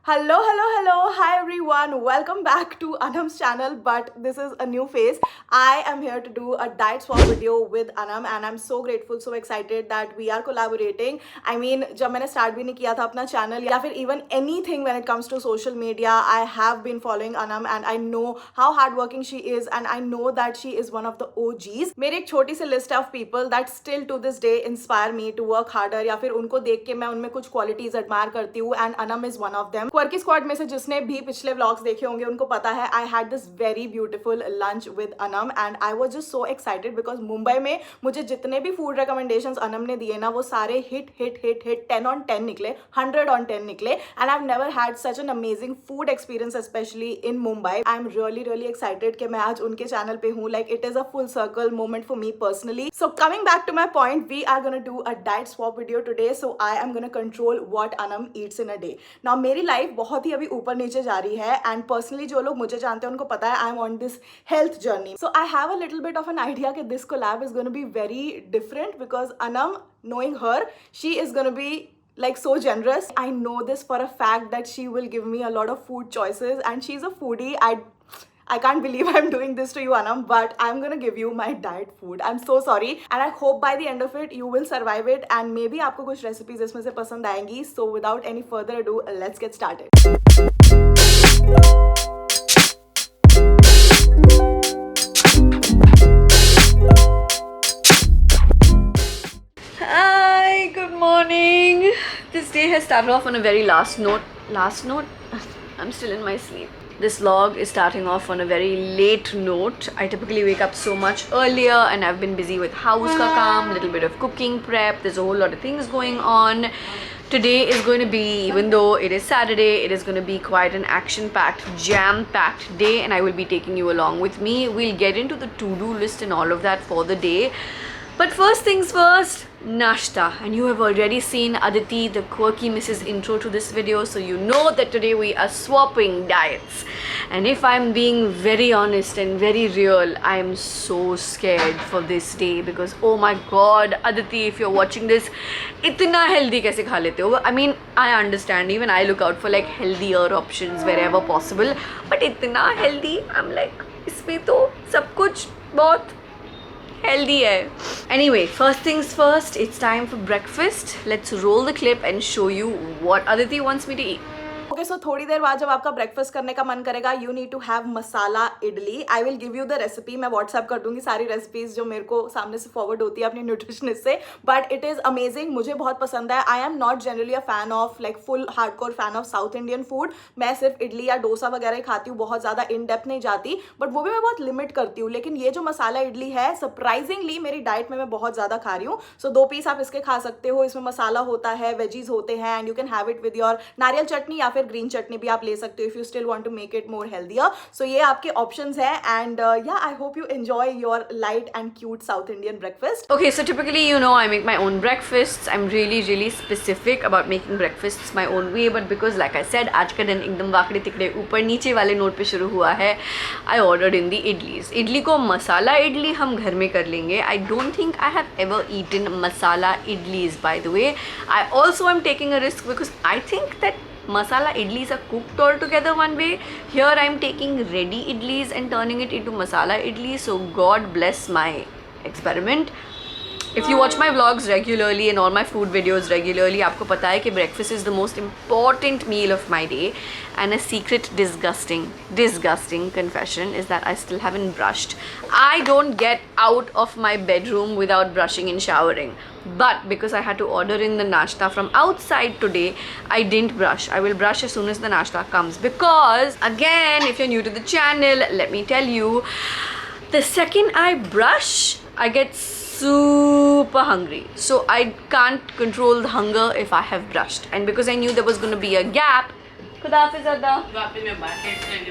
Hello, hello, hello. Hi everyone. Welcome back to Aanam's channel, but this is a new phase. I am here to do a diet swap video with Aanam and I'm so grateful, so excited that we are collaborating. I mean, जब मैंने start भी नहीं किया था अपना channel या फिर even anything when it comes to social media, I have been following Aanam and I know how hardworking she is and I know that she is one of the OGs. मेरी एक छोटी सी list of people that still to this day inspire me to work harder या फिर उनको देख के मैं उनमें कुछ qualities admire करती हूँ and Aanam is one of them. Quirky squad में से जिसने भी पिछले व्लॉग्स देखे होंगे उनको पता है I had this very beautiful lunch with Anam and I was just so excited because Mumbai में मुझे जितने भी फूड रिकमेंडेशंस अनम ने दिए ना वो सारे hit hit hit hit 10 on 10 निकले, 100 on 10 निकले and I have never had such an amazing food experience specially in Mumbai. I am really excited कि मैं आज उनके चैनल पे हूँ. Like it is a full circle moment for me personally. So coming back to my point, we are gonna do a diet swap video today. So I am gonna control what Anam Yeats in a day. Now मेरी life बहुत ही अभी ऊपर नीचे जा रही है and personally जो लोग मुझे जानते हैं उनको पता है I am on this health journey. So I have a little bit of an idea कि this collab is gonna be very different because um, knowing her, she is gonna be like so generous. I know this for a fact that she will give me a lot of food choices and she's a foodie. I can't believe I'm doing this to you, Aanam, but I'm gonna give you my diet food. I'm so sorry and I hope by the end of it you will survive it and maybe आपको कुछ recipes इसमें से पसंद आएंगी. So without any further ado, let's get started. Hi, good morning. This day has started off on a very last note. I'm still in my sleep. This vlog is starting off on a very late note. I typically wake up so much earlier and I've been busy with house ka kaam, little bit of cooking prep. There's a whole lot of things going on. Today is going to be, even though it is Saturday, it is going to be quite an action-packed, jam-packed day and I will be taking you along with me. We'll get into the to-do list and all of that for the day. But first things first, nashta. And you have already seen Aditi, the quirky Mrs. Intro to this video, so you know that today we are swapping diets. And if I'm being very honest and very real, I am so scared for this day because oh my god, Aditi, if you're watching this, itna healthy kaise kha lete ho? I mean, I understand, even I look out for like healthier options wherever possible, but itna healthy, I'm like, isme to sab kuch bahut healthy hai. Anyway, first things first, it's time for breakfast. Let's roll the clip and show you what Aditi wants me to eat. Okay so थोड़ी देर बाद जब आपका breakfast करने का मन करेगा you need to have masala idli. I will give you the recipe. मैं WhatsApp कर दूंगी सारी रेसिपीज जो मेरे को सामने से फॉरवर्ड होती है अपनी न्यूट्रिशनिस्ट से, बट इट इज़ अमेजिंग. मुझे बहुत पसंद है. I am not generally a fan of like full hardcore fan of south Indian food. मैं सिर्फ इडली या डोसा वगैरह ही खाती हूँ, बहुत ज़्यादा इन डेप्थ नहीं जाती, बट वो भी मैं बहुत लिमिट करती हूँ. लेकिन ये जो मसाला इडली है सरप्राइजिंगली मेरी डाइट में मैं बहुत ज़्यादा खा रही हूँ. सो 2 पीस आप इसके खा सकते हो. इसमें मसाला होता है, वेजीज होते हैं and you can have it with your नारियल चटनी या फिर ग्रीन चटनी भी आप ले सकते हो if you still want to make it more healthier. So ये आपके ऑप्शंस हैं and yeah I hope you enjoy your light and cute south Indian breakfast. Okay, so typically, you know, I make my own breakfasts. I'm really specific about making breakfasts my own way, but because like I said, आज का दिन एकदम वाकड़े तिकड़े ऊपर नीचे वाले note पे शुरू हुआ है. I ordered in the idlis. Idli को मसाला इडली हम घर में कर लेंगे. I don't think I have ever eaten masala idlis, by the way. I also am taking a risk because I think that masala idlis are cooked all together one way. Here I am taking ready idlis and turning it into masala idlis, so God bless my experiment. If you watch my vlogs regularly and all my food videos regularly, आपको पता है कि breakfast is the most important meal of my day. And a secret disgusting confession is that I still haven't brushed. I don't get out of my bedroom without brushing and showering. But because I had to order in the nashta from outside today, I didn't brush. I will brush as soon as the nashta comes. Because again, if you're new to the channel, let me tell you, the second I brush, I get super hungry. So I can't control the hunger if I have brushed. And because I knew there was going to be a gap, खुदाफिज अदा.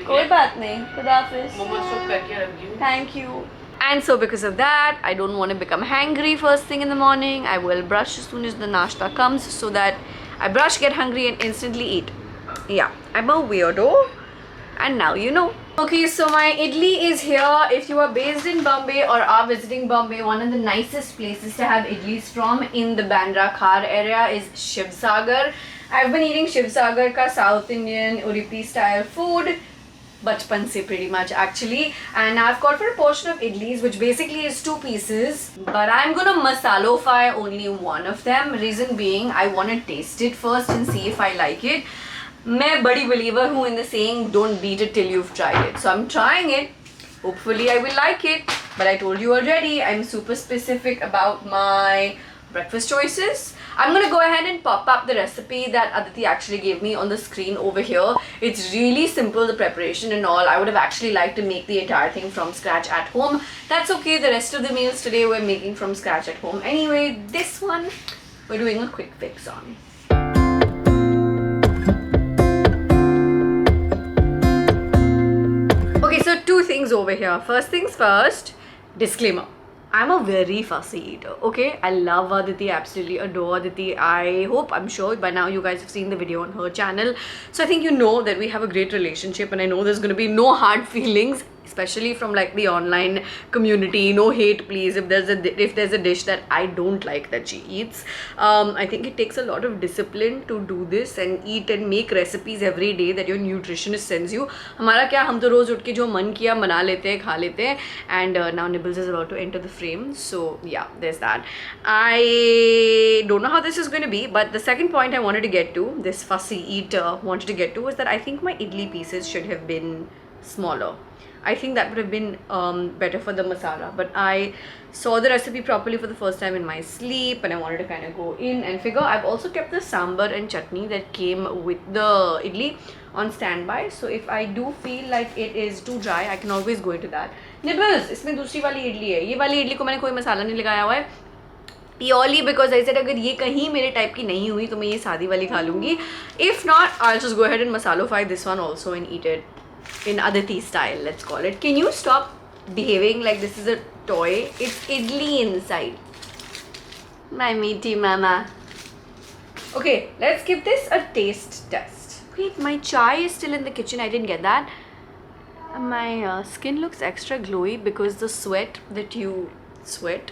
कोई बात नहीं, खुदाफिज. Thank you. And so because of that, I don't want to become hangry first thing in the morning. I will brush as soon as the nashta comes so that I brush, get hungry and instantly eat. Yeah, I'm a weirdo. And now you know. Okay, so my idli is here. If you are based in Bombay or are visiting Bombay, one of the nicest places to have idlis from in the Bandra Khar area is Shiv Sagar. I've been eating Shiv Sagar ka South Indian Udupi style food bachpan se pretty much actually, and I've got for a portion of idlis, which basically is 2 pieces, but I'm gonna masalofy only one of them. Reason being, I want to taste it first and see if I like it. मैं बड़ी believer हूँ in the saying don't beat it till you've tried it, so I'm trying it. Hopefully I will like it, but I told you already I'm super specific about my breakfast choices. I'm gonna go ahead and pop up the recipe that Aditi actually gave me on the screen over here. It's really simple, the preparation and all. I would have actually liked to make the entire thing from scratch at home. That's okay, the rest of the meals today we're making from scratch at home. Anyway, this one we're doing a quick fix on. Okay, so 2 things over here. First things first, disclaimer. I'm a very fussy eater, okay? I love Aditi, absolutely adore Aditi. I'm sure by now you guys have seen the video on her channel. So I think you know that we have a great relationship, and I know there's going to be no hard feelings, especially from like the online community. No hate, please. If there's a dish that I don't like that she eats, I think it takes a lot of discipline to do this and eat and make recipes every day that your nutritionist sends you. हमारा क्या, हम तो रोज उठ के जो मन किया बना लेते हैं, खा लेते हैं. And now Nibbles is about to enter the frame, so yeah, there's that. I don't know how this is going to be, but the second point I wanted to get to, this fussy eater wanted to get to, was that I think my idli pieces should have been smaller. I think that would have been better for the masala, but I saw the recipe properly for the first time in my sleep, and I wanted to kind of go in and figure. I've also kept the sambar and chutney that came with the idli on standby, so if I do feel like it is too dry, I can always go into that. Nibbles, इसमें दूसरी वाली इडली है. ये वाली इडली को मैंने कोई मसाला नहीं लगाया हुआ है, purely because I said अगर ये कहीं मेरे टाइप की नहीं हुई तो मैं ये सादी वाली खा लूँगी. If not, I'll just go ahead and masalofy this one also and eat it in Aditi style, let's call it. Can you stop behaving like this is a toy? It's idli inside. My meaty mama. Okay, let's give this a taste test. Wait, my chai is still in the kitchen. I didn't get that. My skin looks extra glowy because the sweat that you sweat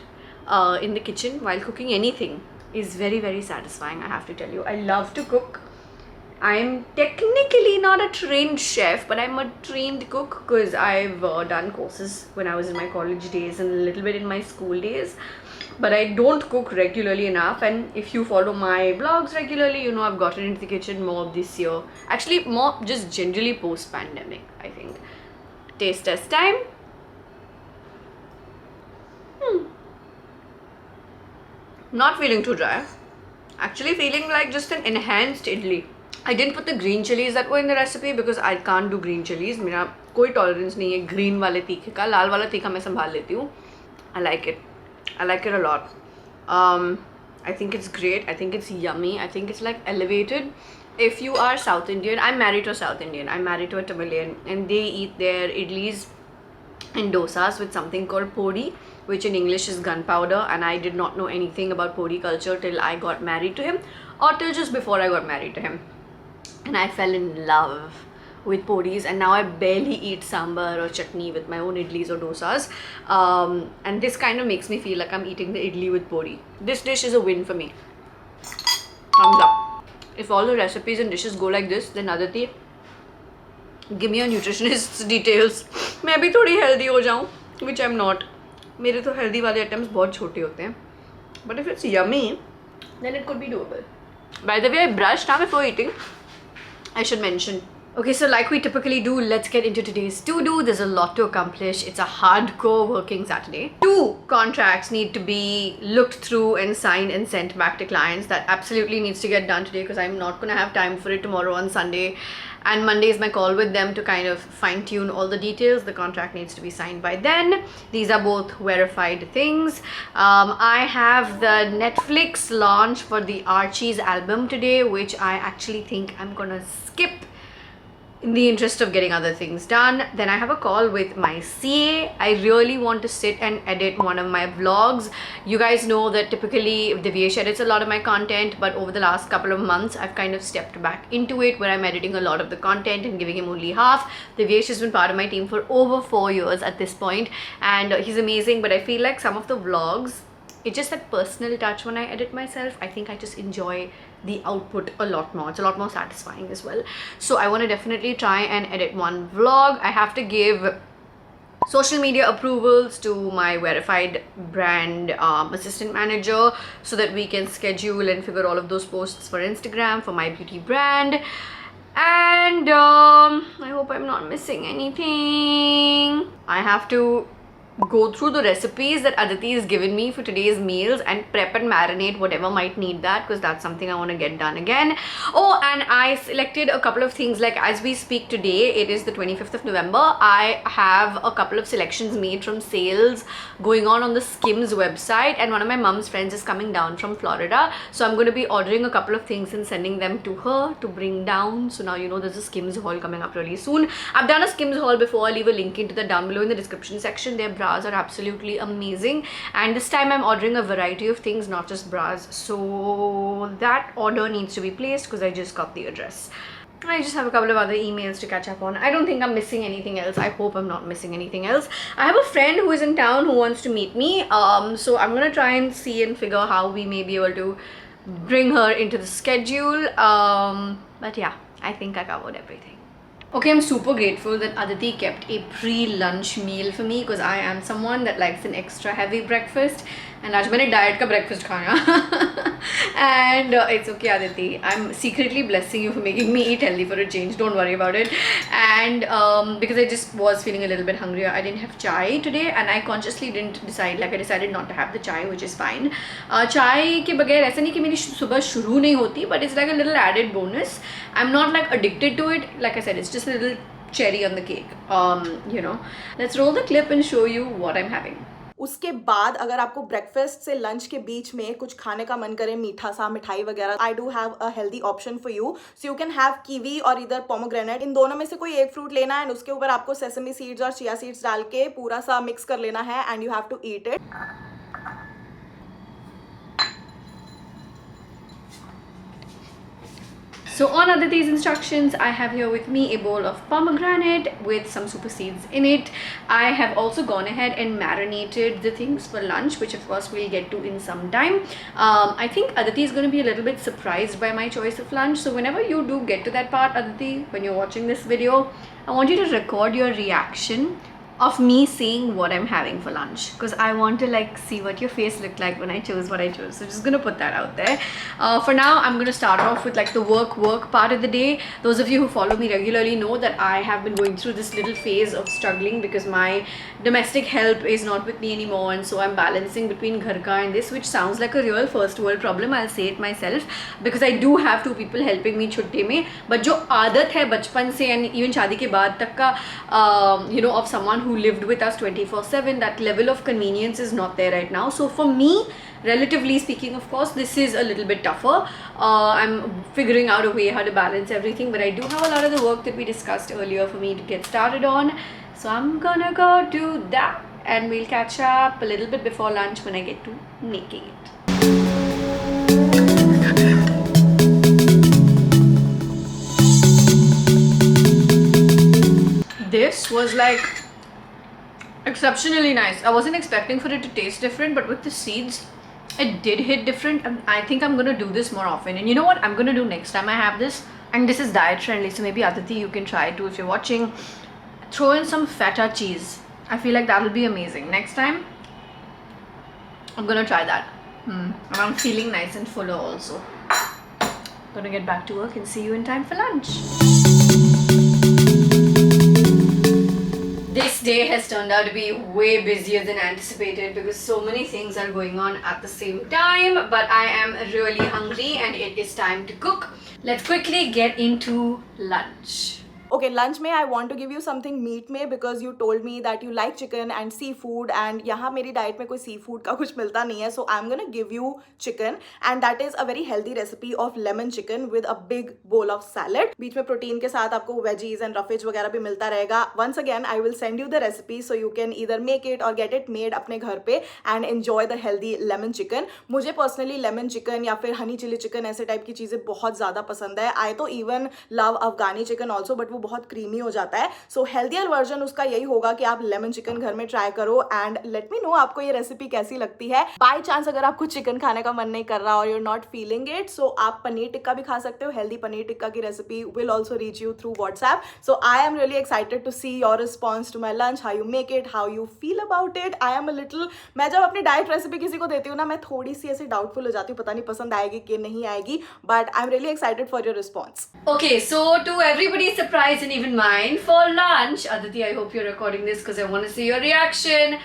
in the kitchen while cooking anything is very, very satisfying, I have to tell you. I love to cook. I'm technically not a trained chef, but I'm a trained cook because I've done courses when I was in my college days and a little bit in my school days. But I don't cook regularly enough, and if you follow my vlogs regularly, you know I've gotten into the kitchen more this year. Actually, more just generally post-pandemic, I think. Taste test time. Not feeling too dry. Actually feeling like just an enhanced idli. I didn't put the green chilies that were in the recipe because I can't do green chilies. मेरा कोई tolerance नहीं है green वाले तीखे का. लाल वाला तीखा मैं संभाल लेती हूँ. I like it. I like it a lot. I think it's great. I think it's yummy. I think it's like elevated. If you are South Indian, I'm married to a South Indian. I'm married to a Tamilian, and they eat their idlis and dosas with something called podi, which in English is gunpowder, and I did not know anything about podi culture till I got married to him, or till just before I got married to him. And I fell in love with podis, and now I barely eat sambar or chutney with my own idlis or dosas, and this kind of makes me feel like I'm eating the idli with podi. This dish is a win for me. Thumbs up. If all the recipes and dishes go like this, then Aditi, give me your nutritionist's details. मैं भी थोड़ी healthy हो जाऊँ, which I'm not. मेरे तो healthy वाले items बहुत छोटे होते हैं. But if it's yummy, then it could be doable. By the way, I brushed now before eating. I should mention. Okay, so like we typically do, let's get into today's to-do. There's a lot to accomplish. It's a hardcore working Saturday. 2 contracts need to be looked through and signed and sent back to clients. That absolutely needs to get done today because I'm not going to have time for it tomorrow on Sunday. And Monday is my call with them to kind of fine-tune all the details. The contract needs to be signed by then. These are both verified things. I have the Netflix launch for the Archie's album today, which I actually think I'm gonna skip in the interest of getting other things done. Then I have a call with my CA. I really want to sit and edit one of my vlogs. You guys know that typically Divyesh edits a lot of my content, but over the last couple of months I've kind of stepped back into it where I'm editing a lot of the content and giving him only half. Divyesh has been part of my team for over 4 years at this point, and he's amazing, but I feel like some of the vlogs, it's just that personal touch when I edit myself. I think I just enjoy the output a lot more. It's a lot more satisfying as well. So I want to definitely try and edit one vlog. I have to give social media approvals to my verified brand assistant manager so that we can schedule and figure all of those posts for Instagram for my beauty brand. And I hope I'm not missing anything. I have to go through the recipes that Aditi has given me for today's meals and prep and marinate whatever might need that, because that's something I want to get done again. Oh, and I selected a couple of things, like as we speak today, it is the 25th of November. I have a couple of selections made from sales going on the Skims website, and one of my mom's friends is coming down from Florida, so I'm going to be ordering a couple of things and sending them to her to bring down. So now you know there's a Skims haul coming up really soon. I've done a Skims haul before. I'll leave a link into the down below in the description section. Their bras are absolutely amazing, and this time I'm ordering a variety of things, not just bras, so that order needs to be placed because I just got the address. I just have a couple of other emails to catch up on. I don't think I'm missing anything else. I hope I'm not missing anything else. I have a friend who is in town who wants to meet me, so I'm gonna try and see and figure how we may be able to bring her into the schedule, but yeah, I think I covered everything. Okay, I'm super grateful that Aditi kept a pre-lunch meal for me, because I am someone that likes an extra heavy breakfast, and आज मैंने diet का breakfast खाया and it's okay, Aditi, I'm secretly blessing you for making me eat healthy for a change, don't worry about it. And because I just was feeling a little bit hungrier, I didn't have chai today, and I consciously didn't decide, like I decided not to have the chai, which is fine. Chai के बगैर ऐसा नहीं कि मेरी सुबह शुरू नहीं होती, but it's like a little added bonus. I'm not like addicted to it, like I said, it's just a little cherry on the cake. You know, let's roll the clip and show you what I'm having. उसके बाद अगर आपको breakfast से lunch के बीच में कुछ खाने का मन करे, मीठा सा, मिठाई वगैरह, I do have a healthy option for you. So you can have kiwi और इधर पोमोग्रेनेट. इन दोनों में से कोई एक फ्रूट लेना है, एंड उसके ऊपर आपको सेसमी सीड्स और चिया सीड्स डाल के पूरा सा मिक्स कर लेना है, and you have to eat it. So on Aditi's instructions, I have here with me a bowl of pomegranate with some super seeds in it. I have also gone ahead and marinated the things for lunch, which of course we'll get to in some time. I think Aditi is going to be a little bit surprised by my choice of lunch. So whenever you do get to that part, Aditi, when you're watching this video, I want you to record your reaction of me seeing what I'm having for lunch, because I want to like see what your face looked like when I chose what I chose. So just gonna put that out there. For now, I'm gonna start off with like the work part of the day. Those of you who follow me regularly know that I have been going through this little phase of struggling because my domestic help is not with me anymore, and so I'm balancing between ghar ka and this, which sounds like a real first world problem. I'll say it myself, because I do have 2 people helping me छुट्टी में, but जो आदत है बचपन से and even शादी के बाद तक का you know, of someone who lived with us 24/7, that level of convenience is not there right now. So for me, relatively speaking, of course, this is a little bit tougher. I'm figuring out a way how to balance everything, but I do have a lot of the work that we discussed earlier for me to get started on. So I'm gonna go do that, and we'll catch up a little bit before lunch when I get to making it. This was like exceptionally nice. I wasn't expecting for it to taste different, but with the seeds, it did hit different. And I think I'm gonna do this more often. And you know what I'm gonna do next time I have this? And this is diet friendly, so maybe Aditi, you can try it too if you're watching. Throw in some feta cheese. I feel like that'll be amazing. Next time, I'm gonna try that. And I'm feeling nice and fuller also. Gonna get back to work and see you in time for lunch. This day has turned out to be way busier than anticipated because so many things are going on at the same time, but I am really hungry and it is time to cook. Let's quickly get into lunch. Okay, lunch में I want to give you something meat में, because you told me that you like chicken and seafood, and यहाँ मेरी diet में कोई seafood का कुछ मिलता नहीं है, so I'm gonna give you chicken, and that is a very healthy recipe of lemon chicken with a big bowl of salad. बीच में protein के साथ आपको veggies and roughage वगैरह भी मिलता रहेगा. Once again, I will send you the recipe so you can either make it or get it made अपने घर पे and enjoy the healthy lemon chicken. मुझे personally lemon chicken या फिर honey chili chicken ऐसे type की चीज़ें बहुत ज़्यादा पसंद है. I तो even love Afghani chicken also, but वो बहुत क्रीमी हो जाता है. सो हेल्थियर वर्जन उसका यही होगा कि आप लेमन चिकन घर में ट्राई करो एंड लेट मी नो आपको ये रेसिपी कैसी लगती है. बाय चांस अगर आपको चिकन खाने का मन नहीं कर रहा और you are not feeling it, so आप पनीर टिक्का भी खा सकते हो. हेल्दी पनीर टिक्का की recipe will also reach you through WhatsApp. So I am really excited to see your response to my lunch, how you make it, how you feel about it. I am a little, मैं जब अपनी diet recipe किसी को देती हूँ ना, मैं थोड़ी सी ऐसे डाउटफुल हो जाती हूँ, पता नहीं पसंद आएगी कि नहीं आएगी, but I am really excited for your response. Okay, so to everybody's surprise and even mine, for lunch, Aditi, I hope you're recording this because I want to see your reaction.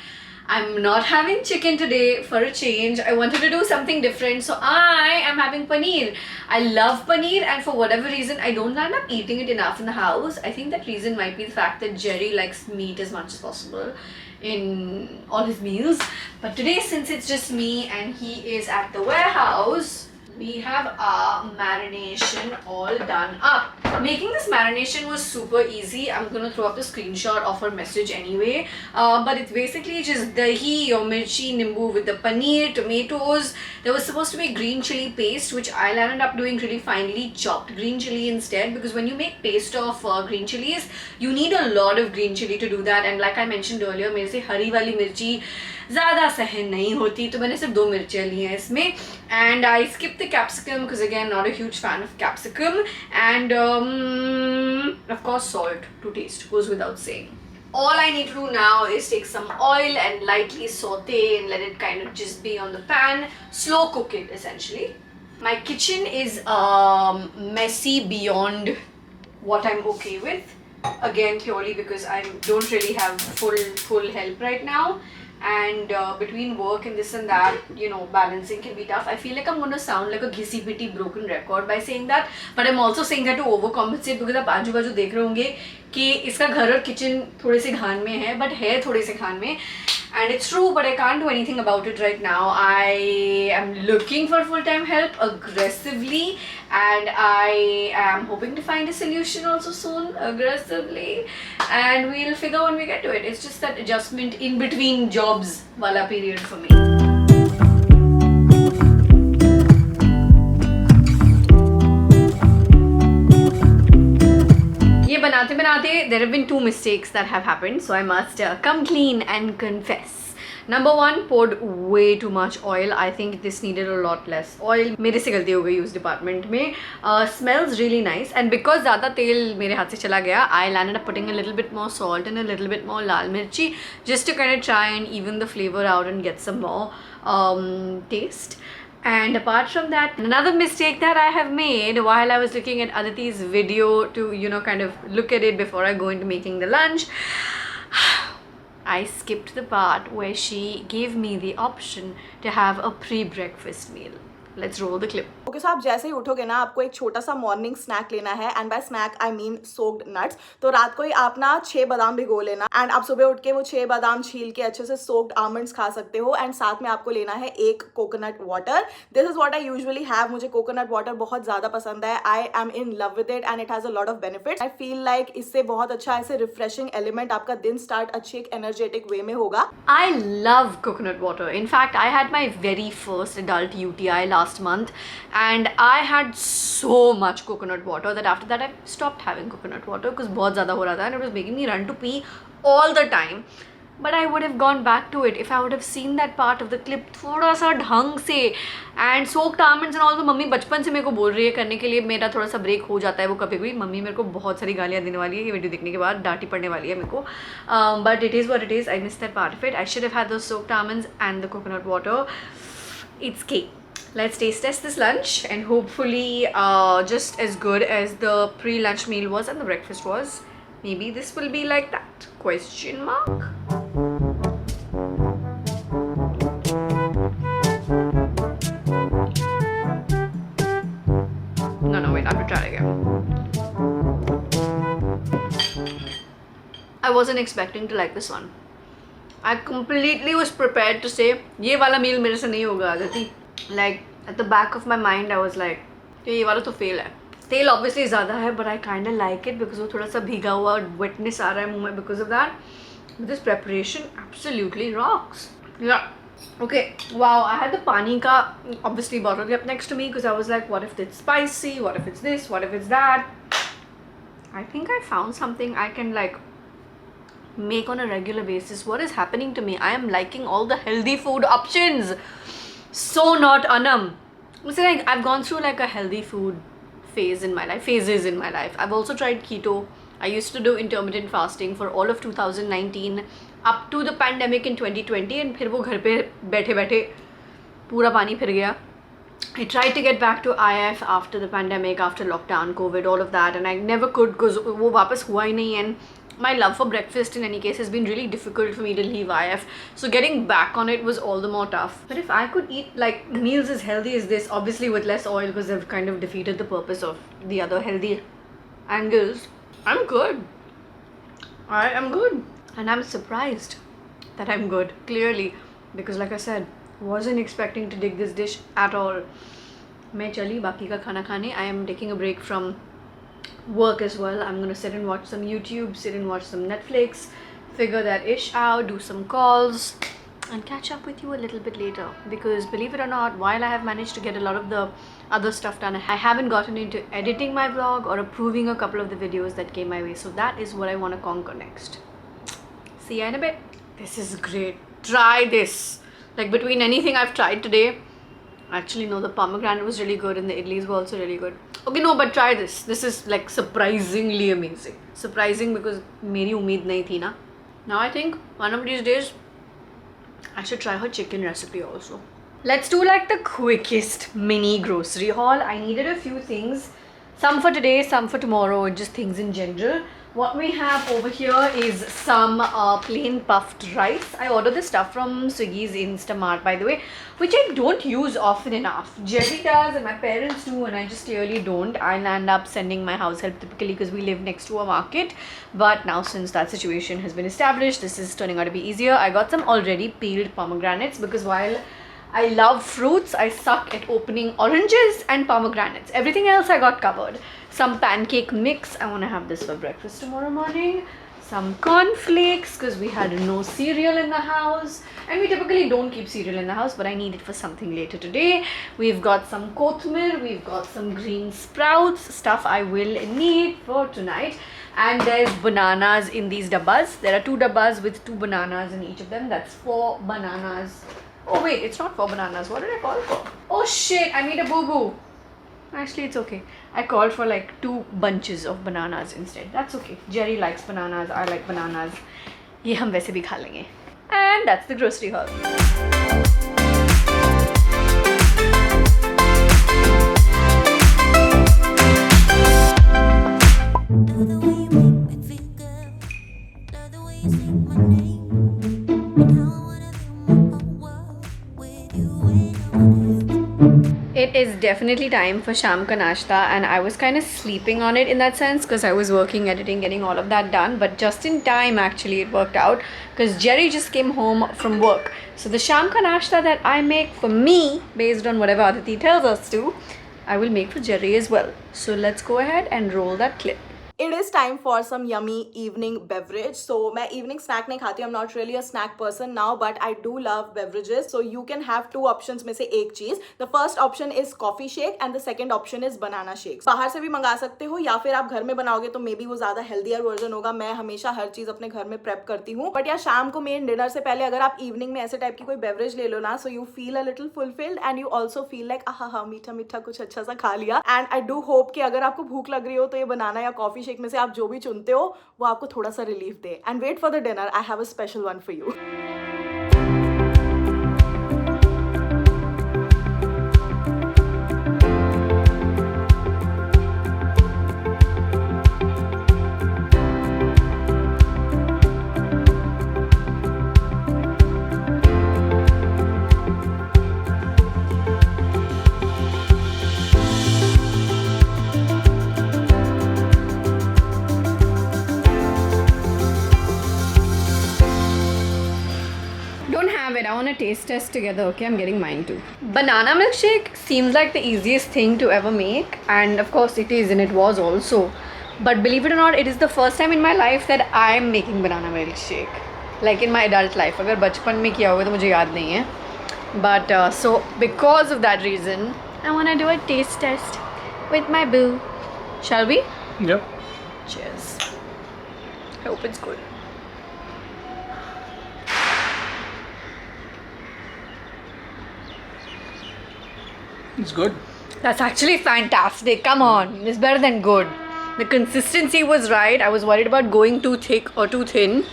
I'm not having chicken today for a change. I wanted to do something different, so I am having paneer. I love paneer, and for whatever reason, I don't end up eating it enough in the house. I think that reason might be the fact that Jerry likes meat as much as possible in all his meals. But today, since it's just me and he is at the warehouse, we have our marination all done up. Making this marination was super easy. I'm gonna throw up the screenshot of her message anyway. But it's basically just dahi or mirchi, nimbu with the paneer, tomatoes. There was supposed to be green chili paste, which I ended up doing really finely chopped green chili instead, because when you make paste of green chilies, you need a lot of green chili to do that. And like I mentioned earlier, मेरे से हरी वाली मिर्ची ज़्यादा सहन नहीं होती, तो मैंने सिर्फ 2 मिर्चियाँ ली हैं इसमें. And I skipped the capsicum because again not a huge fan of capsicum, and of course salt to taste, goes without saying. All I need to do now is take some oil and lightly saute and let it kind of just be on the pan, slow cook it essentially. My kitchen is messy beyond what I'm okay with, again purely because I don't really have full help right now. And between work and this and that, you know, balancing can be tough. I feel like I'm going to sound like a घिसी pity broken record by saying that, but I'm also saying that to overcompensate, because आप आजू बाजू देख रहे होंगे कि इसका घर और किचन थोड़े से घान में है, but है थोड़े से घान में. And it's true, but I can't do anything about it right now. I am looking for full-time help aggressively, and I am hoping to find a solution also soon, aggressively, and we'll figure when we get to it. It's just that adjustment in between jobs wala period for me. बनाते बनाते there have been 2 mistakes that have happened, so I must come clean and confess. Number 1, poured way too much oil. I think this needed a lot less oil. मेरे से गलती हो गई उस department में. Smells really nice, and because ज़्यादा तेल मेरे हाथ से चला गया, I landed up putting a little bit more salt and a little bit more लाल मिर्ची just to kind of try and even the flavor out and get some more taste. And apart from that, another mistake that I have made while I was looking at Aditi's video to, you know, kind of look at it before I go into making the lunch, I skipped the part where she gave me the option to have a pre-breakfast meal. Let's roll the clip. Okay, so आप जैसे ही उठोगे ना, आपको एक छोटा सा morning snack लेना है, and by snack I mean soaked nuts. तो रात को ही आप ना 6 बादाम भिगो लेना, एंड आप सुबह उठ के वो 6 बादाम छील के अच्छे से सोक्ड आमंड्स खा सकते हो. एंड साथ में आपको लेना है 1 coconut water. This is what I usually have. मुझे कोकोनट वाटर बहुत ज्यादा पसंद है. I M in love with it and it has a lot of benefits. I feel like इससे बहुत अच्छा ऐसे रिफ्रेशिंग एलिमेंट, आपका दिन स्टार्ट अच्छी एक एनर्जेटिक वे में होगा. I love coconut water. In fact, I had my very first adult UTI last month, and I had so much coconut water that after that I stopped having coconut water because बहुत ज़्यादा हो रहा था and it was making me run to pee all the time. But I would have gone back to it if I would have seen that part of the clip थोड़ा सा ढंग से. And soaked almonds and all, तो mummy बचपन से मेरे को बोल रही है करने के लिए. मेरा थोड़ा सा ब्रेक हो जाता है वो कभी कभी. मम्मी मेरे को बहुत सारी गालियाँ देने वाली है ये वीडियो देखने के बाद, डांटी पड़ने वाली है मेरे को. But it is what it is. I missed that part of it. I should have had those soaked almonds and the coconut water. It's cake. Let's taste test this lunch, and hopefully just as good as the pre-lunch meal was and the breakfast was. Maybe this will be like that? Question mark. No, wait, I have to try it again. I wasn't expecting to like this one. I completely was prepared to say ये वाला meal मेरे से नहीं होगा Aditi. Like at the back of my mind I was like ये वाला तो fail है. तेल obviously ज़्यादा है, but I kind of like it because वो थोड़ा सा भीगा हुआ wetness आ रहा है मुँह में because of that. But this preparation absolutely rocks. Yeah. Okay, wow, I had the pani ka obviously bottle kept next to me because I was like, what if it's spicy, what if it's this, what if it's that. I think I found something I can like make on a regular basis. What is happening to me? I am liking all the healthy food options. So not Anam. It's like I've gone through like a healthy food phases in my life. I've also tried keto. I used to do intermittent fasting for all of 2019 up to the pandemic in 2020 and फिर वो घर पे बैठे बैठे पूरा पानी फिर गया. I tried to get back to IF after the pandemic, after lockdown, COVID, all of that, and I never could because वो वापस हुआ ही नहीं. And my love for breakfast in any case has been really difficult for me to leave IF. So getting back on it was all the more tough. But if I could eat like meals as healthy as this, obviously with less oil because they've kind of defeated the purpose of the other healthy angles, I'm good. I am good. And I'm surprised that I'm good, clearly. Because like I said, wasn't expecting to dig this dish at all. मैं चली बाकी का खाना खाने. I am taking a break from work as well. I'm gonna sit and watch some YouTube, sit and watch some Netflix, figure that ish out, do some calls, and catch up with you a little bit later. Because believe it or not, while I have managed to get a lot of the other stuff done, I haven't gotten into editing my vlog or approving a couple of the videos that came my way. So that is what I want to conquer next. See ya in a bit. This is great. Try this. Like between anything I've tried today, actually no, the pomegranate was really good and the idlis were also really good. Okay, no, but try this. This is like surprisingly amazing. Surprising because meri umeed nahi thi na. Now I think one of these days I should try her chicken recipe also. Let's do like the quickest mini grocery haul. I needed a few things. Some for today, some for tomorrow, just things in general. What we have over here is some plain puffed rice. I ordered this stuff from Swiggy's Instamart, by the way, which I don't use often enough. Jerry does and my parents do, and I just clearly don't. I'll end up sending my house help typically because we live next to a market. But now since that situation has been established, this is turning out to be easier. I got some already peeled pomegranates because while I love fruits, I suck at opening oranges and pomegranates. Everything else I got covered. Some pancake mix. I want to have this for breakfast tomorrow morning. Some cornflakes because we had no cereal in the house. And we typically don't keep cereal in the house, but I need it for something later today. We've got some kothmir. We've got some green sprouts. Stuff I will need for tonight. And there's bananas in these dabbas. There are 2 dabbas with 2 bananas in each of them. That's 4 bananas. Oh wait, it's not 4 bananas. What did I call for? Oh shit, I made a boo-boo. Actually, it's okay. I called for like 2 bunches of bananas instead. That's okay. Jerry likes bananas. I like bananas. ये हम वैसे भी खा लेंगे. And that's the grocery haul. It is definitely time for Sham ka nashta, and I was kind of sleeping on it in that sense because I was working, editing, getting all of that done, but just in time actually it worked out because Jerry just came home from work. So the Sham ka nashta that I make for me based on whatever Aditi tells us to, I will make for Jerry as well. So let's go ahead and roll that clip. It is time for some yummy evening beverage. So मैं evening snack नहीं खाती. I'm not really a snack person now, but I do love beverages. So you can have 2 options में से एक चीज. The first option is coffee shake and the second option is banana shake. बाहर से भी मंगा सकते हो या फिर आप घर में बनाओगे तो मे बी वो ज्यादा हेल्दियर वर्जन होगा. मैं हमेशा हर चीज अपने घर में प्रेप करती हूँ. बट यार शाम को मेन डिनर से पहले अगर आप इवनिंग में ऐसे टाइप की कोई बेवरेज ले लो ना, so you feel a little fulfilled and you also feel like आहा मीठा मीठा कुछ अच्छा सा खा लिया. And I do hope कि अगर आपको भूख लग रही हो तो ये बनाना या कॉफी शेक में से आप जो भी चुनते हो वो आपको थोड़ा सा रिलीफ दे. And wait for the dinner, I have a special one for you. I want a taste test together. Okay, I'm getting mine too. Banana milkshake seems like the easiest thing to ever make, and of course it is, and it was also. But believe it or not, it is the first time in my life that I am making banana milkshake. Like in my adult life. अगर बचपन में किया होगा तो मुझे याद नहीं है. But so because of that reason, I want to do a taste test with my boo. Shall we? Yep. Cheers. I hope it's good. It's good. That's actually fantastic. Come on. It's better than good. The consistency was right. I was worried about going too thick or too thin.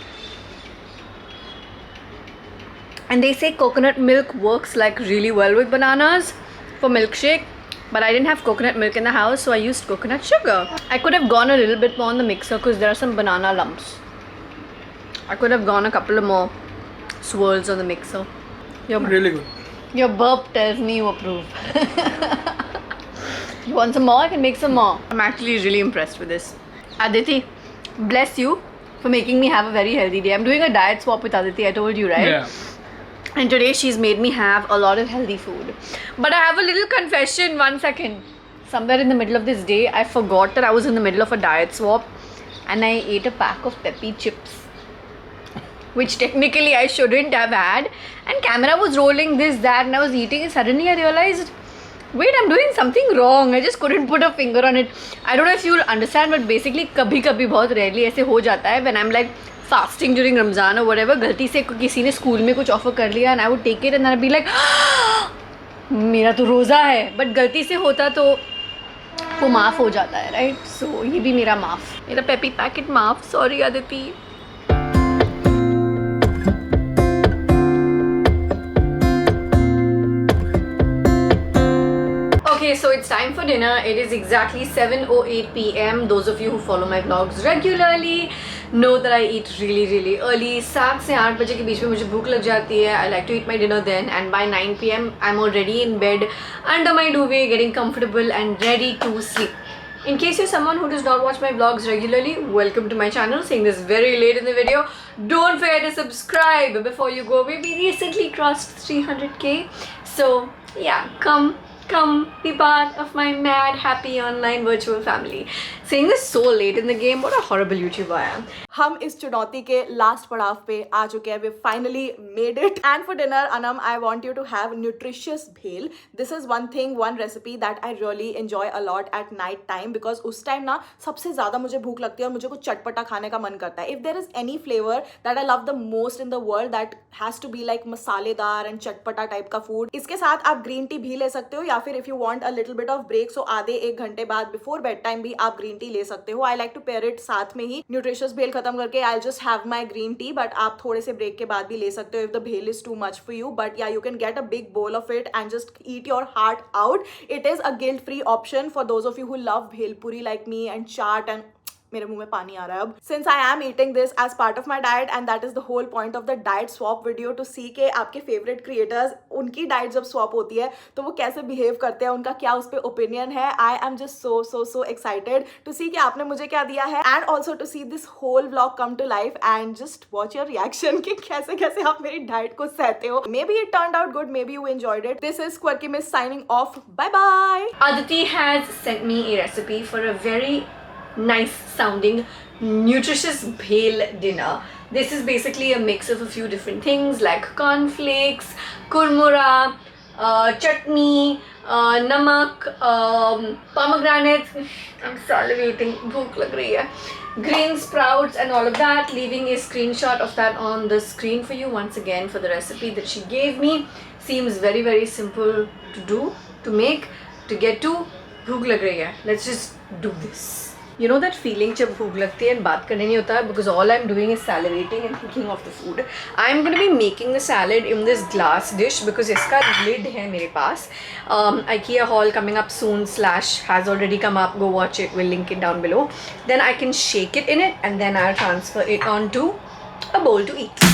And they say coconut milk works like really well with bananas for milkshake. But I didn't have coconut milk in the house, so I used coconut sugar. I could have gone a little bit more on the mixer because there are some banana lumps. I could have gone a couple of more swirls on the mixer. Really good. Your burp tells me you approve. You want some more? I can make some more. I'm actually really impressed with this. Aditi, bless you for making me have a very healthy day. I'm doing a diet swap with Aditi, I told you, right? Yeah. And today she's made me have a lot of healthy food. But I have a little confession, 1 second. Somewhere in the middle of this day, I forgot that I was in the middle of a diet swap and I ate a pack of peppy chips, which technically I shouldn't have had. And camera was rolling this, that, and I was eating and suddenly I realized, wait, I'm doing something wrong. I just couldn't put a finger on it. I don't know if you'll understand, but basically kabhi बहुत rarely ऐसे हो जाता है when I'm like fasting during Ramzan or whatever. गलती से किसी ने school में कुछ ऑफर कर लिया and I would take it and then I'd be like, मेरा तो रोज़ा है. But गलती से होता तो वो माफ़ हो जाता है, right? So ये भी मेरा माफ़, मेरा पेपी पैकेट माफ़. Sorry Aditi. Okay, so it's time for dinner. It is exactly 7:08 p.m. Those of you who follow my vlogs regularly know that I eat really early. 7 से 8 बजे के बीच में मुझे भूख लग जाती है. I like to eat my dinner then, and by 9 p.m. I'm already in bed under my duvet, getting comfortable and ready to sleep. In case you're someone who does not watch my vlogs regularly, welcome to my channel. Saying this very late in the video, don't forget to subscribe before you go away. We recently crossed 300k, so yeah, come be part of my mad happy online virtual family. Saying this so late in the game, what a horrible YouTuber I am. हम इस चुनौती के last पड़ाव पे आ चुके हैं. We finally made it. And for dinner, Anam, I want you to have nutritious bhel. This is one recipe that I really enjoy a lot at night time because उस time ना सबसे ज़्यादा मुझे भूख लगती है और मुझे कुछ चटपटा खाने का मन करता है. If there is any flavor that I love the most in the world, that has to be like मसालेदार and चटपटा टाइप का फूड. इसके साथ आप ग्रीन टी भी ले सकते हो या फिर if you want a little bit of break, so आधे 1 घंटे बाद before bed time भी आप ग्रीन टी ले सकते हो. I like to pair it साथ में ही nutritious bhel खत्म करके I'll just have my green tea, but आप थोड़े से ब्रेक के बाद भी ले सकते हो if the bhel is too much for you. But yeah, you can get a big bowl of it and just eat your heart out. It is a guilt-free option for those of you who love bhel puri like me and chaat and मेरे मुंह में पानी आ रहा है अब. Since I am eating this as part of my diet and that is the whole point of the diet swap video, to see के आपके favorite creators उनकी diet जब swap होती है तो वो कैसे behave करते हैं, उनका क्या उस पर opinion है. I am just so excited to see कि आपने मुझे क्या दिया है and also to see this whole vlog come to life and just watch your reaction कि कैसे कैसे आप मेरी diet को सहते हो. Maybe it turned out good, maybe you enjoyed it. This is Quirky Miss signing off. Bye bye. Aditi has sent me a recipe for a very nice sounding nutritious bhel dinner. This is basically a mix of a few different things like cornflakes, kurmura, chutney, namak, pomegranates. I'm salivating, bhook lag rahi hai. Green sprouts and all of that. Leaving a screenshot of that on the screen for you once again for the recipe that she gave me. Seems very simple to do, to make, to get to. Bhook lag rahi hai. Let's just do this. You know that feeling जब भूख लगती है and बात करने नहीं होता है, because all I'm doing is salivating and thinking of the food. I'm going to be making the salad in this glass dish because इसका lid है मेरे पास. IKEA haul coming up soon / has already come up. Go watch it. We'll link it down below. Then I can shake it in it and then I'll transfer it onto a bowl to eat.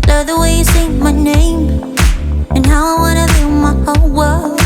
Love the way you say my name and how I wanna feel my whole world.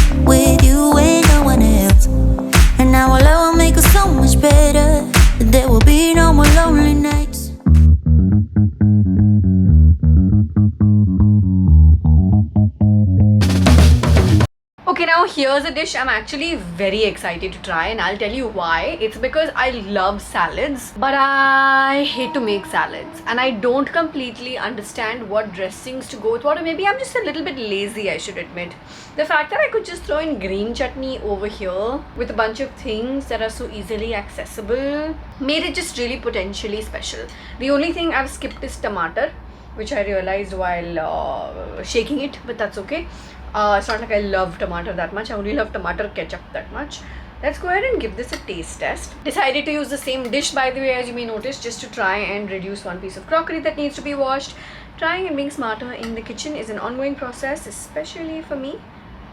Okay, now here's a dish I'm actually very excited to try, and I'll tell you why. It's because I love salads, but I hate to make salads, and I don't completely understand what dressings to go with what, or maybe I'm just a little bit lazy, I should admit. The fact that I could just throw in green chutney over here with a bunch of things that are so easily accessible made it just really potentially special. The only thing I've skipped is tomato, which I realized while shaking it, but that's okay. It's not like I love tomato that much. I only love tomato ketchup that much. Let's go ahead and give this a taste test. Decided to use the same dish, by the way, as you may notice, just to try and reduce one piece of crockery that needs to be washed. Trying and being smarter in the kitchen is an ongoing process, especially for me,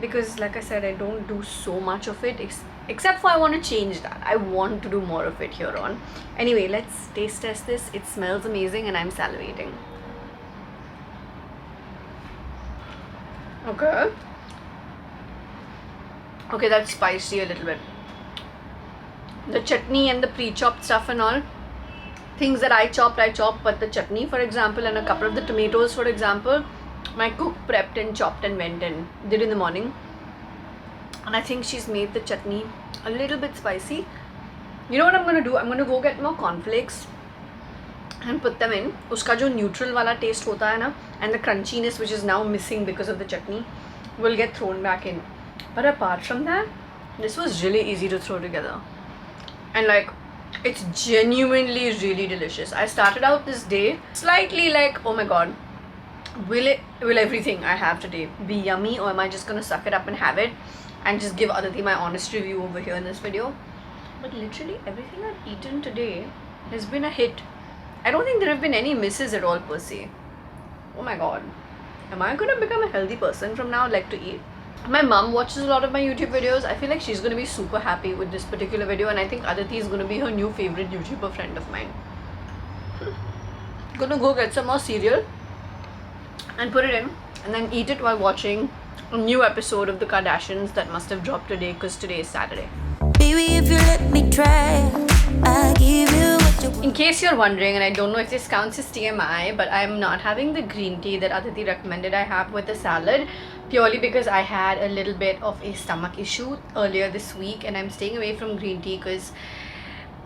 because like I said, I don't do so much of it, except for I want to change that. I want to do more of it here on. Anyway, let's taste test this. It smells amazing and I'm salivating. Okay. Okay, that's spicy a little bit. The chutney and the pre-chopped stuff and all, things that I chopped, but the chutney, for example, and a couple of the tomatoes, for example, my cook prepped and chopped and went and did in the morning. And I think she's made the chutney a little bit spicy. You know what I'm going to do? I'm going to go get more cornflakes and put them in. Uska jo neutral wala taste hota hai na, and the crunchiness which is now missing because of the chutney will get thrown back in. But apart from that, this was really easy to throw together. And like, it's genuinely really delicious. I started out this day slightly like, oh my god, will everything I have today be yummy, or am I just gonna suck it up and have it and just give Aditi my honest review over here in this video? But literally everything I've eaten today has been a hit. I don't think there have been any misses at all per se. Oh my god, am I gonna become a healthy person from now, like to eat? My mom watches a lot of my YouTube videos. I feel like she's gonna be super happy with this particular video, and I think Aditi is gonna be her new favorite YouTuber friend of mine. Gonna go get some more cereal and put it in and then eat it while watching a new episode of The Kardashians that must have dropped today, because today is Saturday. Baby, if you let me try, I give you what you want. In case you're wondering, and I don't know if this counts as TMI, but I'm not having the green tea that Aditi recommended I have with the salad, purely because I had a little bit of a stomach issue earlier this week, and I'm staying away from green tea because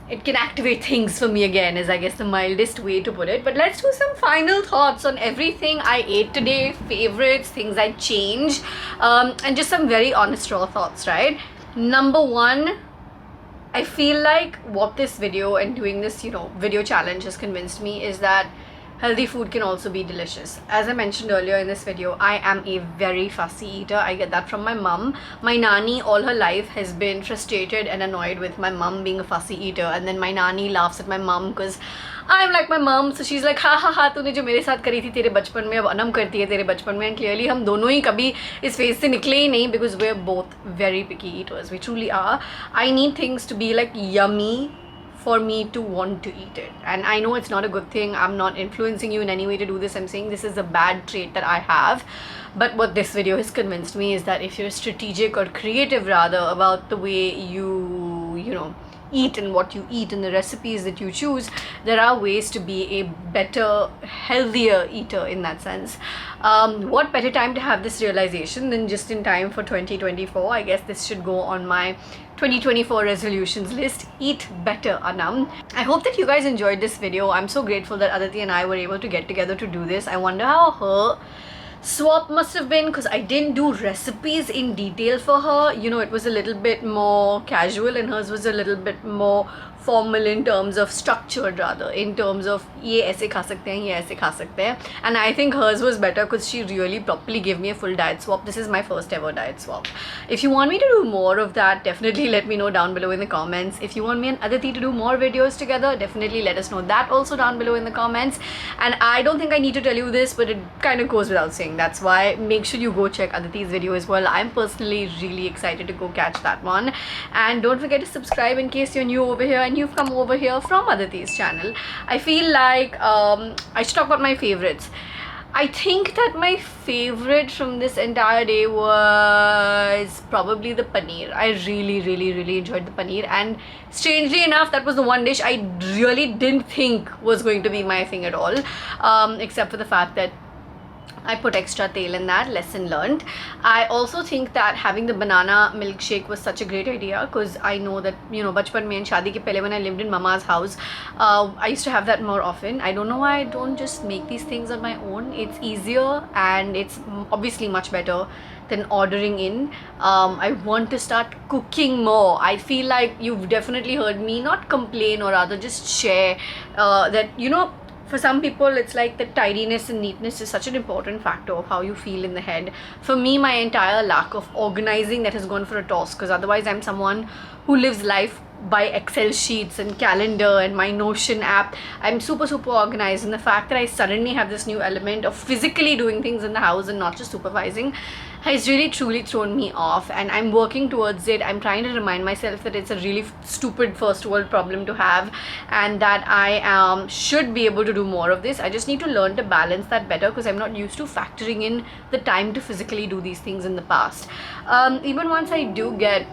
it can activate things for me again, is I guess the mildest way to put it. But let's do some final thoughts on everything I ate today, favorites, things I changed, and just some very honest raw thoughts, right? Number one, I feel like what this video and doing this, video challenge has convinced me is that healthy food can also be delicious. As I mentioned earlier in this video, I am a very fussy eater. I get that from my mum. My nani all her life has been frustrated and annoyed with my mum being a fussy eater, and then my nani laughs at my mum because I'm like my mum, so she's like, ha ha ha, तूने जो मेरे साथ करी थी तेरे बचपन में अब अनम करती है तेरे बचपन में. And clearly हम दोनों ही कभी इस फेज से निकले ही नहीं, because we're both very picky eaters. We truly are. I need things to be like yummy for me to want to eat it, and I know it's not a good thing. I'm not influencing you in any way to do this. I'm saying this is a bad trait that I have. But what this video has convinced me is that if you're strategic or creative rather about the way you eat and what you eat and the recipes that you choose, there are ways to be a better, healthier eater in that sense. What better time to have this realization than just in time for 2024? I guess this should go on my 2024 resolutions list. Eat better, Aanam. I hope that you guys enjoyed this video. I'm so grateful that Aditi and I were able to get together to do this. I wonder how her swap must have been, because I didn't do recipes in detail for her. It was a little bit more casual, and hers was a little bit more formal in terms of structured, rather in terms of ye aise kha sakte hain, ye aise kha sakte hain. And I think hers was better because she really properly gave me a full diet swap. This is my first ever diet swap. If you want me to do more of that, definitely let me know down below in the comments. If you want me and Aditi to do more videos together, definitely let us know that also down below in the comments. And I don't think I need to tell you this, but it kind of goes without saying. That's why make sure you go check Aditi's video as well. I'm personally really excited to go catch that one. And don't forget to subscribe in case you're new over here and you've come over here from Aditi's channel. I feel like I should talk about my favorites. I think that my favorite from this entire day was probably the paneer. I really enjoyed the paneer, and strangely enough, that was the one dish I really didn't think was going to be my thing at all, except for the fact that I put extra tail in that. Lesson learned. I also think that having the banana milkshake was such a great idea because I know that, you know, bachpan mein and shadi ke pehle when I lived in mama's house, I used to have that more often. I don't know why I don't just make these things on my own. It's easier and it's obviously much better than ordering in. I want to start cooking more. I feel like you've definitely heard me not complain or rather just share that, you know, for some people it's like the tidiness and neatness is such an important factor of how you feel in the head. For me, my entire lack of organizing that has gone for a toss, because otherwise I'm someone who lives life by Excel sheets and calendar and my Notion app. I'm super organized, and the fact that I suddenly have this new element of physically doing things in the house and not just supervising has really truly thrown me off, and I'm working towards it. I'm trying to remind myself that it's a really stupid first world problem to have, and that I should be able to do more of this. I just need to learn to balance that better because I'm not used to factoring in the time to physically do these things in the past. Even once I do get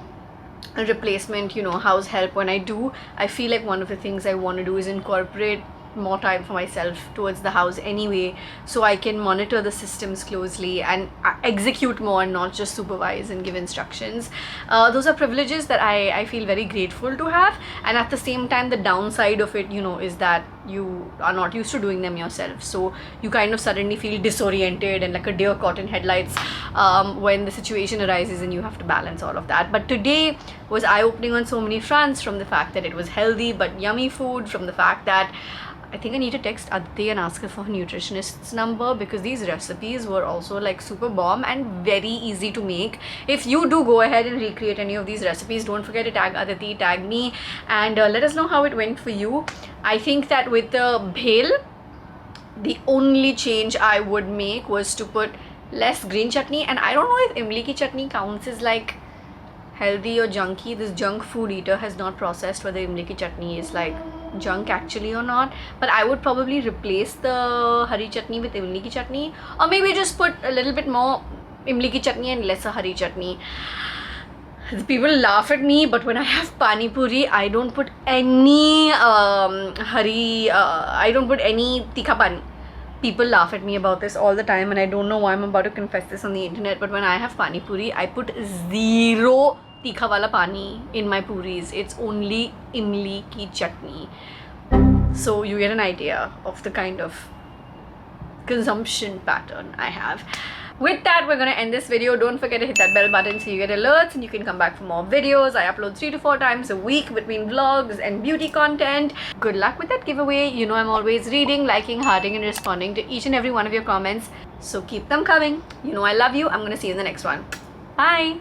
a replacement, you know, house help, when I do, I feel like one of the things I want to do is incorporate more time for myself towards the house anyway, so I can monitor the systems closely and execute more and not just supervise and give instructions. Those are privileges that I feel very grateful to have, and at the same time the downside of it, you know, is that you are not used to doing them yourself, so you kind of suddenly feel disoriented and like a deer caught in headlights when the situation arises and you have to balance all of that. But today was eye-opening on so many fronts, from the fact that it was healthy but yummy food, from the fact that I think I need to text Aditi and ask her for her nutritionist's number, because these recipes were also like super bomb and very easy to make. If you do go ahead and recreate any of these recipes, don't forget to tag Aditi, tag me, and let us know how it went for you. I think that with the bhel, the only change I would make was to put less green chutney, and I don't know if imli ki chutney counts as like healthy or junky. This junk food eater has not processed whether imli ki chutney is like junk actually or not, but I would probably replace the hari chutney with imli ki chutney, or maybe just put a little bit more imli ki chutney and lesser hari chutney. People laugh at me, but when I have pani puri, I don't put any I don't put any tikha pani. People laugh at me about this all the time, and I don't know why I'm about to confess this on the internet, but when I have pani puri, I put zero tikha wala pani in my puris. It's only imli ki chutney. So you get an idea of the kind of consumption pattern I have. With that, we're gonna end this video. Don't forget to hit that bell button so you get alerts and you can come back for more videos. I upload 3 to 4 times a week between vlogs and beauty content. Good luck with that giveaway. You know I'm always reading, liking, hearting, and responding to each and every one of your comments. So keep them coming. You know I love you. I'm gonna see you in the next one. Bye!